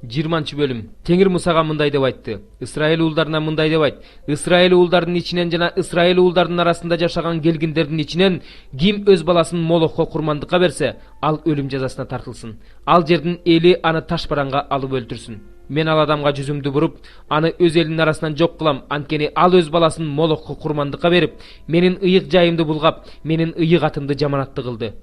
20-бөлүм. Теңир Мусага мындай деп айтты. Исраил уулдарына мындай деп айт. Исраил уулдарынын ичинен жана Исраил уулдарынын арасында жашаган келгиндердин ичинен ким өз баласын Молохко курмандыкка берсе, ал өлүм жазасына тартылсын. Ал жердин эли аны таш бараңга алып өлтүрсүн. Мен ал адамга жүзүмдү буруп, аны өз элинин арасынан жок кылам. Анткени ал өз баласын Молохко курмандыкка берип, менин ыйык жайымды булгап, менин ыйык атымды жаманатты кылды.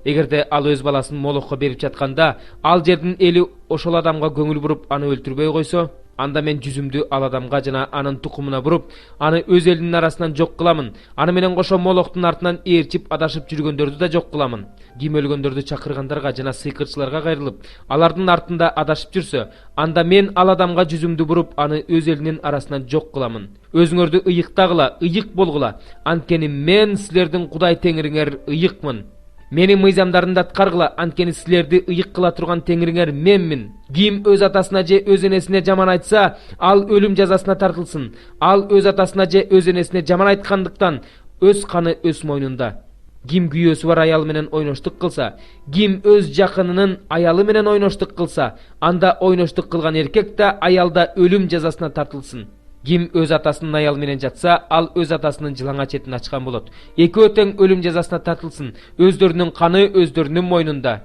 Эгерде ал өз баласын Молохко берип жатканда, ал жердин эли ошол адамга көңүл буруп, аны өлтүрбөй койсо, анда мен жүзүмдү ал адамга жана анын тукумуна буруп, аны өз элинин арасынан жок кыламын. Аны менен кошо Молохтун артынан ээрчип адашып жүргөндөрдү да жок кыламын. Ким өлгөндөрдү чакыргандарга жана сыйкырчыларга кайрылып, алардын артында адашып жүрсө, анда мен ал адамга жүзүмдү буруп, аны өз элинин арасынан жок кыламын. Өзүңөрдү ыйыктагыла, ыйык болгула, анткени мен силердин Кудай теңириңер ыйыкмын. Менин мыйзамдарымды аткаргыла, анткени силерди ыйык кыла турган теңириңер менмин. Ким өз атасына же өз энесине жаман айтса, ал өлүм жазасына тартылсын. Ал өз атасына же өз энесине жаман айткандыктан өз каны өз мойнунда. Ким күйөөсү бар аялы менен ойноштук кылса, ким өз жакынынын аялы менен ойноштук кылса, анда ойноштук кылган эркек да аял да өлүм жазасына тартылсын. Ким өз атасынын аялы менен жатса, ал өз атасынын жылаңа четин ачкан болот. Экөө тең өлүм жазасына тартылсын. Өздөрүнүн каны өздөрүнүн мойнунда.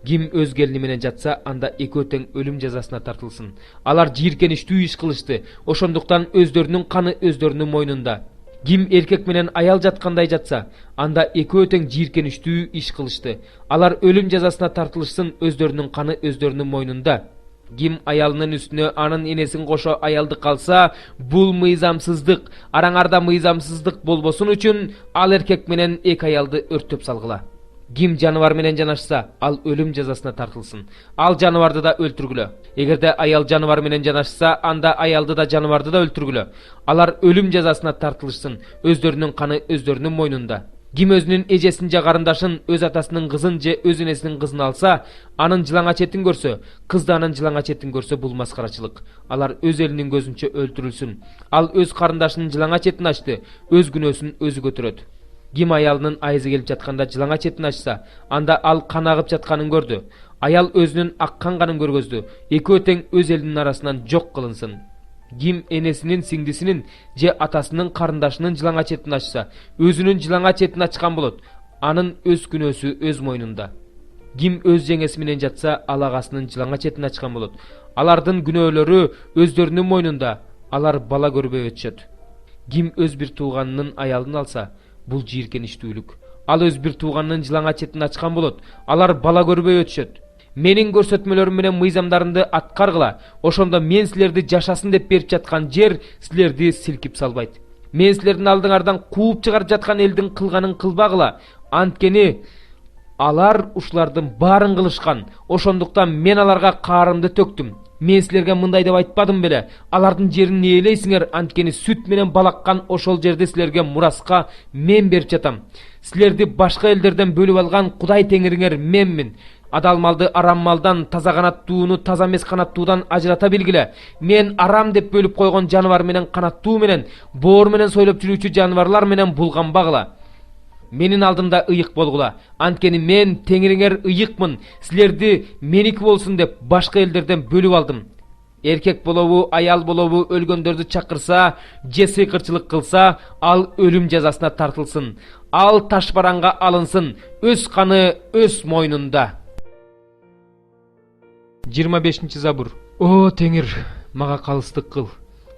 Ким өз келини менен жатса, анда экөө тең өлүм жазасына тартылсын. Алар жийиркеничтүү иш кылышты. Ошондуктан өздөрүнүн каны өздөрүнүн мойнунда. Ким эркек менен аял жаткандай жатса, анда экөө тең жийиркеничтүү иш кылышты. Алар өлүм жазасына тартылышсын, өздөрүнүн каны өздөрүнүн мойнунда. Ким аялынын үстүнө анын энесин кошо аялды калса, бул мыйзамсыздык. Араңарда мыйзамсыздык болбосун үчүн ал эркек менен эки аялды өрттөп салгыла. Ким жаныбар менен жанашса, ал өлүм жазасына тартылсын. Ал жаныбарды да өлтүргүлө. Эгерде аял жаныбар менен жанашса, анда аялды да жаныбарды да өлтүргүлө. Алар өлүм жазасына тартылышсын, өздөрүнүн каны өздөрүнүн мойнунда. Ким өзүнүн эжесин же карындашын, өз атасынын кызын же өз энесинин кызын алса, анын жылаңа четин көрсө, кыз да анын жылаңа четин көрсө, бул маскарачылык. Алар өз элинин көзүнчө өлтүрүлсүн. Ал өз карындашынын жылаңа четин ачты, өз күнөөсүн өзү көтөрөт. Ким аялынын айызы келип жатканда жылаңа четин ачса, анда ал кан агып жатканын көрдү. Аял өзүнүн аккан канын көргөздү. Экөө тең өз элинин арасынан жок кылынсын. Ким энесинин, сиңдисинин же атасынын карындашынын жылаңа четин ачса, өзүнүн жылаңа четин ачкан болот. Анын өз күнөөсү өз мойнунда. Ким өз жеңеси менен жатса, ал агасынын жылаңа четин ачкан болот. Алардын күнөөлөрү өздөрүнүн мойнунда. Алар бала көрбөй өтүшөт. Ким өз бир тууганынын аялын алса, бул жийиркеничтүүлүк. Ал өз бир тууганынын жылаңа четин ачкан болот. Алар бала көрбөй өтүшөт. Менин көрсөтмөлөрүм менен мыйзамдарымды аткаргыла. Ошондо мен силерди жашасын деп берип жаткан жер силерди силкип салбайт. Мен силердин алдыңардан кууп чыгарып жаткан элдин кылганын кылбагыла. Анткени алар ушулардын баарын кылышкан. Ошондуктан мен аларга каарымды төктүм. Мен силерге мындай деп айтпадым беле? Алардын жерин ээлейсиңер, анткени сүт менен балаккан ошол жерди силерге мураска мен берип жатам. Силерди башка элдерден бөлүп алган Кудай теңириңер менмин. Адал малды арам малдан, таза канаттууну таза эмес канаттуудан ажырата билгиле. Мен арам деп бөлүп койгон жаныбар менен канаттуу менен, боор менен сойлоп жүрүүчү жаныбарлар менен булганбагыла. Менин алдымда ыйык болгула. Анткени мен теңириңер ыйыкмын. Силерди меники болсун деп башка элдерден бөлүп алдым. Эркек болобу, аял болобу өлгөндөрдү чакырса, же сыйкырчылык кылса, ал өлүм жазасына тартылсын. Ал таш бараңга алынсын, өз каны өз мойнунда. 25 забур. О теңир, мага калыстык кыл.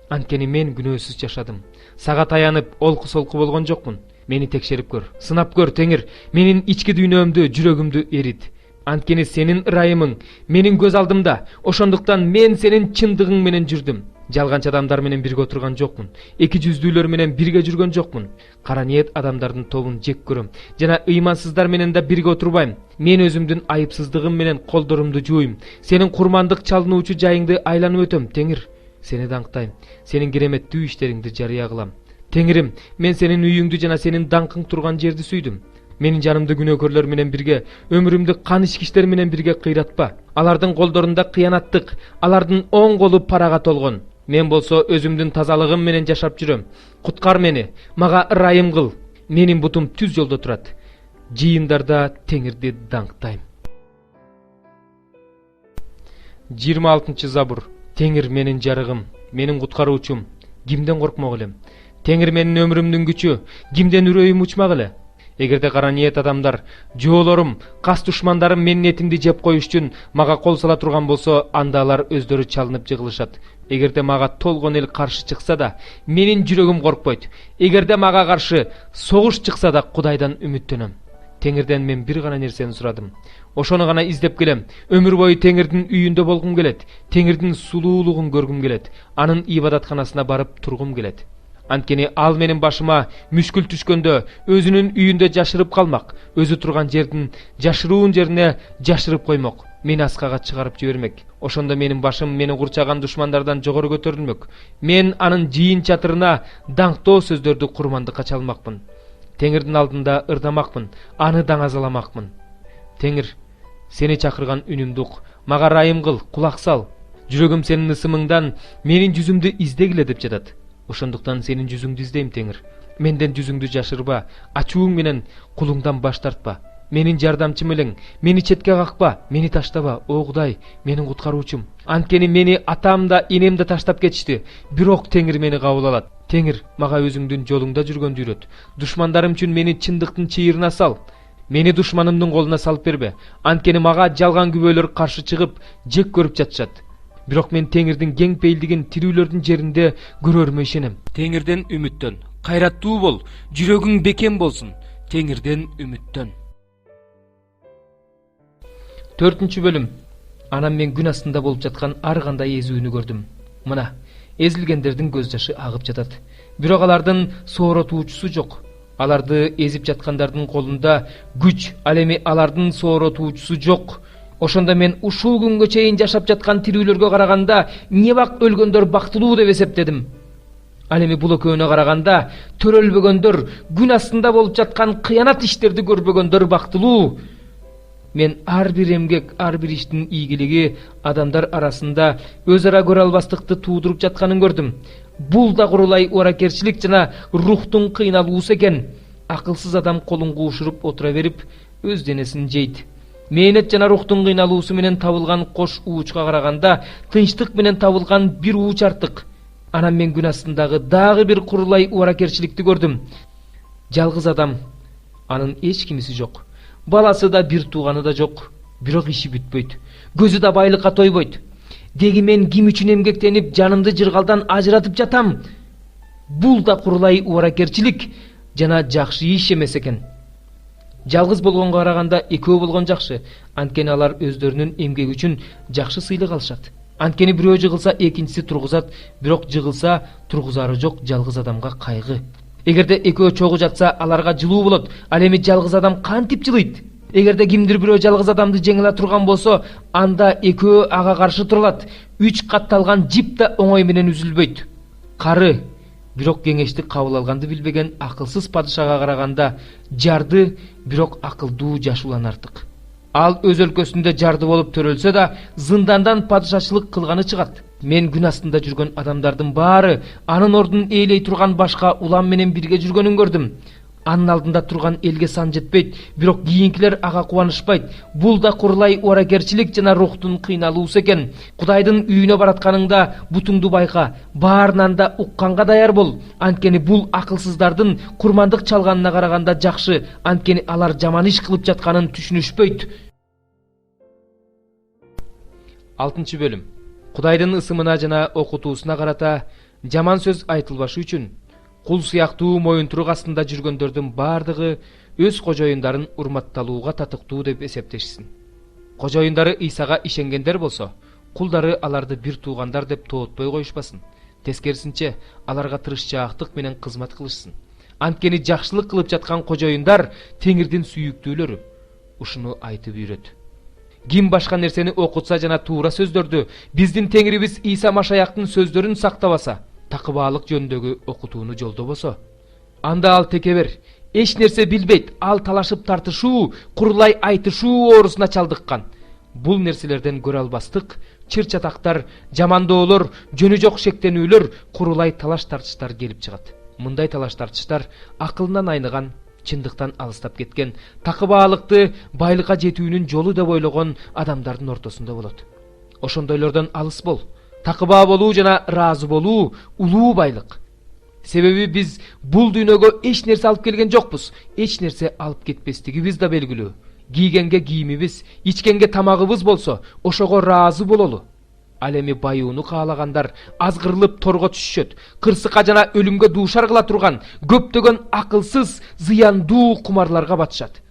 Анткени мен күнөөсүз жашадым. Сага таянып, олку-солку болгон жокмун. Мени текшерип көр, сынап көр теңир. Менин ички дүйнөмдү, жүрөгүмдү эрит. Анткени сенин ырайымың менин көз алдымда. Ошондуктан мен сенин чындыгың менен жүрдүм. Жалганчы адамдар менен бирге отурган жокмун. Эки жүздүүлөр менен бирге жүргөн жокмун. Кара ниет адамдардын тобун жек көрөм. Жана ыймансыздар менен да бирге отурбайм. Мен өзүмдүн айыпсыздыгым менен колдорумду жууйм. Сенин курмандык чалынуучу жайыңды айланып өтөм, теңир. Сени даңктайм. Сенин кереметтүү иштериңди жарыя кылам. Теңирим, мен сенин үйүңдү жана сенин даңкың турган жерди сүйдүм. Менин жанымды күнөөкөрлөр менен бирге, өмүрүмдү кан ичкичтер менен бирге кыйратпа. Алардын колдорунда кыянаттык, алардын оң колу парага толгон. Мен болсо өзүмдүн тазалыгым менен жашап жүрөм. Куткар мени, мага ырайым кыл. Менин бутум түз жолдо турат. Жыйындарда теңирди даңктайм. 26 Забур. Теңир менин жарыгым, менин куткаруучум, кимден коркмок элем? Теңир менин өмүрүмдүн күчү, кимден үрөйүм учмак эле? Эгерде кара ниет адамдар, жоолорум, кас душмандарым менин этимди жеп коюш үчүн мага кол сала турган болсо, анда алар өздөрү чалынып жыгылышат. Эгерде мага толгон эл каршы чыкса да, менин жүрөгүм коркпойт. Эгерде мага каршы согуш чыкса да, Кудайдан үмүттөнөм. Теңирден мен бир гана нерсени сурадым. Ошону гана издеп келем. Өмүр бою Теңирдин үйүндө болгум келет. Теңирдин сулуулугун көргүм келет. Анын ибадатканасына барып тургум келет. Анткени ал менин башыма мүшкүл түшкөндө өзүнүн үйүндө жашырып калмак, өзү турган жердин жашыруун жерине жашырып коймок, мени аскага чыгарып жибермек. Ошондо менин башым мени курчаган душмандардан жогору көтөрүлмөк. Мен анын жыйын чатырына даңктоо сөздөрдү курмандыкка чалмакмын. Теңирдин алдында ырдамакмын, аны даңазаламакмын. Теңир, сени чакырган үнүмдү ук, мага ырайым кыл, кулак сал. Жүрөгүм сенин ысымыңдан менин жүзүмдү издегиле деп жатат. Ошондуктан сенин жүзүңдү издейм, Теңир. Менден жүзүңдү жашырба, ачууң менен кулуңдан баш тартпа. Менин жардамчым элең, мени четке какпа, мени таштаба, о Кудай, менин куткаруучум. Анткени мени атам да, энем да таштап кетишти, бирок Теңир мени кабыл алат. Теңир, мага өзүңдүн жолуңда жүргөндү үйрөт. Душмандарым үчүн мени чындыктын чыйырына сал. Мени душманымдын колуна салып бербе. Анткени мага жалган күбөлөр каршы чыгып, жек көрүп жатышат. Бирок мен Теңирдин кең пейилдигин тирүүлөрдүн жеринде көрөрүмө ишенем. Теңирден үмүттөн, кайраттуу бол, жүрөгүң бекем болсун. Теңирден үмүттөн. 4 бөлүм. Анан мен күн астында болуп жаткан ар кандай эзүүнү көрдүм. Мына, эзилгендердин көз жашы агып жатат. Бирок алардын сооротуучусу жок. Аларды эзип жаткандардын колунда күч, ал эми алардын сооротуучусу жок. Ошондо мен ушул күнгө чейин жашап жаткан тирүүлөргө караганда эмне бак өлгөндөр бактылуу деп эсептедим. Ал эми бул экөөнө караганда төрөлбөгөндөр, күн астында болуп жаткан кыянат иштерди көрбөгөндөр бактылуу. Мен ар бир эмгек, ар бир иштин ийгилиги адамдар арасында өз ара көрө албастыкты туудуруп жатканын көрдүм. Бул да курулай ооракерчилик жана рухтун кыйналуусу экен. Акылсыз адам колун куушуруп отура берип, өз денесин жейт. Мээнет жана рухтун кыйналуусу менен табылган кош уучка караганда тынчтык менен табылган бир ууч артык. Анан мен күн астындагы дагы бир курулай ооракерчиликти көрдүм. Жалгыз адам, анын эч кимиси жок. Баласы да, бир тууганы да жок. Бирок иши бүтпөйт. Көзү да байлыкка тойбойт. Деги мен ким үчүн эмгектенип, жанымды жыргалдан ажыратып жатам? Бул да курулай ооракерчилик жана жакшы иш эмес экен. Жалгыз болгонго караганда экөө болгон жакшы. Анткени алар өздөрүнүн эмгеги үчүн жакшы сыйлык алышат. Анткени бирөө жыгылса, экинчиси тургузат, бирок жыгылса, тургузары жок жалгыз адамга кайгы. Эгерде экөө чогуу жатса, аларга жылуу болот. Ал эми жалгыз адам кантип жылыйт? Эгерде кимдир бирөө жалгыз адамды жеңиле турган болсо, анда экөө ага каршы турулат. 3 катталган жип да оңой менен үзүлбөйт. Кары, бирок кеңешти кабыл алганды билбеген акылсыз падышага караганда жарды, бирок акылдуу жашуулан артык. Ал өз өлкөсүндө жарды болуп төрөлсө да, зындандан падышачылык кылганы чыгат. Мен күн астында жүргөн адамдардын баары анын ордун ээлей турган башка улам менен бирге жүргөнүн көрдүм. Анын алдында турган элге сан жетпейт, бирок кийинкилер ага кубанышпайт. Бул да курулай ооракерчилик жана рухтун кыйналуусу экен. Кудайдын үйүнө баратканыңда бутуңду байка, баарынан да укканга даяр бол. Анткени бул акылсыздардын курмандык чалганына караганда жакшы, анткени алар жаман иш кылып жатканын түшүнүшпөйт. 6 бөлүм. Кудайдын ысымына жана окутуусуна карата жаман сөз айтылбашы үчүн кул сыяктуу моюнтурук астында жүргөндөрдүн баардыгы өз кожоюндарын урматталууга татыктуу деп эсептешсин. Кожоюндары Исага ишенгендер болсо, кулдары аларды бир туугандар деп тоотпой коюшпасын. Тескерисинче, аларга тырышчаактык менен кызмат кылышсын. Анткени жакшылык кылып жаткан кожоюндар Теңирдин сүйүктүүлөрү. Ушуну айтып үйрөт. Ким башка нерсени окутса жана туура сөздөрдү, биздин Теңирибиз Иса Машаяктын сөздөрүн сактабаса, такыбаалык жөнүндөгү окутууну жолдобосо, анда ал текебер, эч нерсе билбейт, ал талашып тартышуу, курулай айтышуу оорусуна чалдыккан. Бул нерселерден көрө албастык, чыр-чатактар, жамандоолор, жөнү жок шектенүүлөр, курулай талаш тартыштар келип чыгат. Мындай талаш тартыштар акылынан айныган, чындыктан алыстап кеткен, такыбаалыкты байлыкка жетүүнүн жолу деп ойлогон адамдардын ортосунда болот. Ошондойлордон алыс бол. Такыба болуу жана ыраазы болуу улуу байлык. Себеби биз бул дүйнөгө эч нерсе алып келген жокпуз. Эч нерсе алып кетпестигибиз да белгилүү. Кийгенге кийимибиз, ичкенге тамагыбыз болсо, ошого ыраазы бололу. Ал эми баюуну каалагандар азгырылып торго түшүшөт. Кырсыкка жана өлүмгө дуушар кыла турган көптөгөн акылсыз, зыяндуу кумарларга батышат.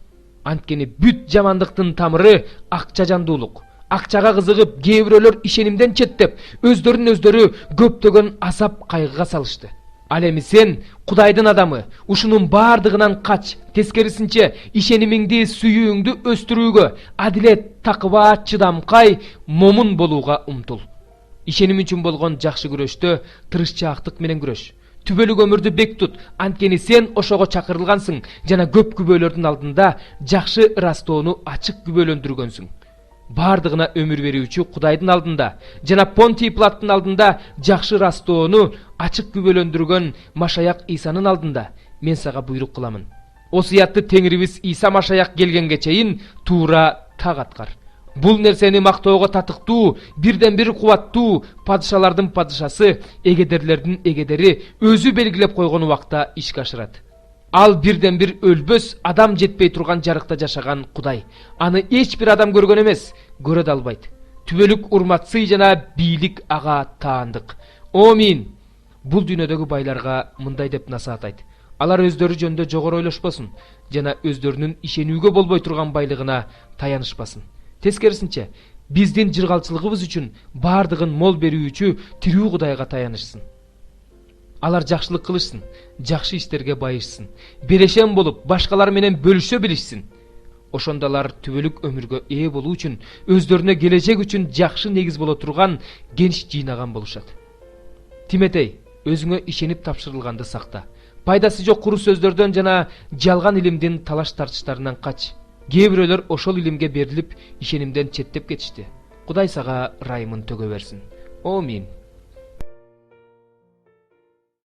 Анткени бүт жамандыктын тамыры акча жандуулук. Акчага кызыгып, кээ бирөөлөр ишенимден четтеп, өздөрүн көптөгөн азап кайгыга салышты. Ал эми сен, Кудайдын адамы, ушунун бардыгынан кач. Тескерисинче, ишенимиңди, сүйүүңдү өстүрүүгө, адилет, такыба, чыдамкай, момун болууга умтул. Ишеним үчүн болгон жакшы күрөштө тырышчаактык менен күрөш. Түбөлүк өмүрдү бек тут, анткени сен ошого чакырылгансың жана көп күбөлөрдүн алдында жакшы ырастоону ачык күбөлөндүргөнсүң. Бардыгына өмүр берүүчү Кудайдын алдында жана Понтий Пилаттын алдында жакшы ырастоону ачык күбөлөндүргөн Машаяк Исанын алдында мен сага буйрук кыламын. Осуятты Теңирибиз Иса Машаяк келгенге чейин туура так аткар. Бул нерсени мактоого татыктуу, бирден бир кубаттуу падышалардын падышасы, эгедерлердин эгедери өзү белгилеп койгон убакта ишке ашырат. Ал бирден бир өлбөс, адам жетпей турган жарыкта жашаган Кудай. Аны эч бир адам көргөн эмес, көрө да албайт. Түбөлүк урматсый жана бийлик ага таандык. Амин. Бул дүйнөдөгү байларга мындай деп насаат айт. Алар өздөрү жөнүндө жогору ойлошпосун жана өздөрүнүн ишенүүгө болбой турган байлыгына таянышпасын. Тескерисинче, биздин жыргалчылыгыбыз үчүн бардыгын мол берүүчү тирүү Кудайга таянышсын. Алар жакшылык кылышсын, жакшы иштерге байышсын, берешен болуп, башкалар менен бөлүшө билишсин. Ошондо алар түбөлүк өмүргө ээ болуу үчүн, өздөрүнө келечек үчүн жакшы негиз боло турган генч жыйнаган болушат. Тиметей, өзүңө ишенип тапшырылганды сакта. Пайдасы жок куру сөздөрдөн жана жалган илимдин талаш тартыштарынан кач. Кээ бирөөлөр ошол илимге берилип, ишенимден четтеп кетишти. Кудай сага ырайымын төгө берсин. Амин.